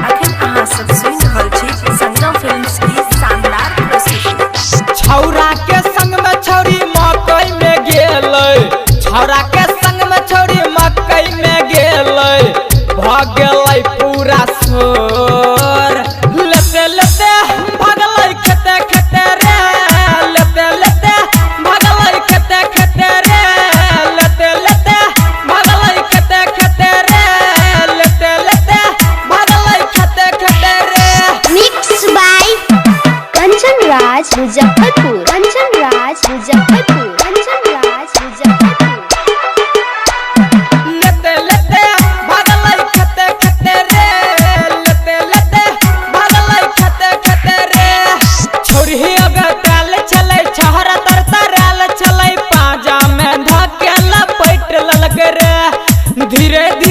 अखन अहाँ सब सुनि रहल छी संगम फिल्म्स की शानदार प्रस्तुति। छौरा के संग में छौरी मकई में गेलै, छौरा के संग में छौरी मकई में गेलै, भाग गेलै पूरा सोर। लेते लेते भगलै खेते खेते रे, लेते लेते भगलै खेते खेते रे, लेते लेते भगलै खेते खेते रे, लेते लेते भगलै खेते खेते रे। Mix by Kanchan Raj Muzaffarpur, Kanchan Raj Muzaffarpur, Kanchan Raj Muzaffarpur. लेते लेते भगलै खेते खेते रे, लेते लेते भगलै खेते खेते रे। छौरी अगताल चलै, छहरा तरतराल चलै, पाजा में धकेल पैट ललक रे। धीरे धीरे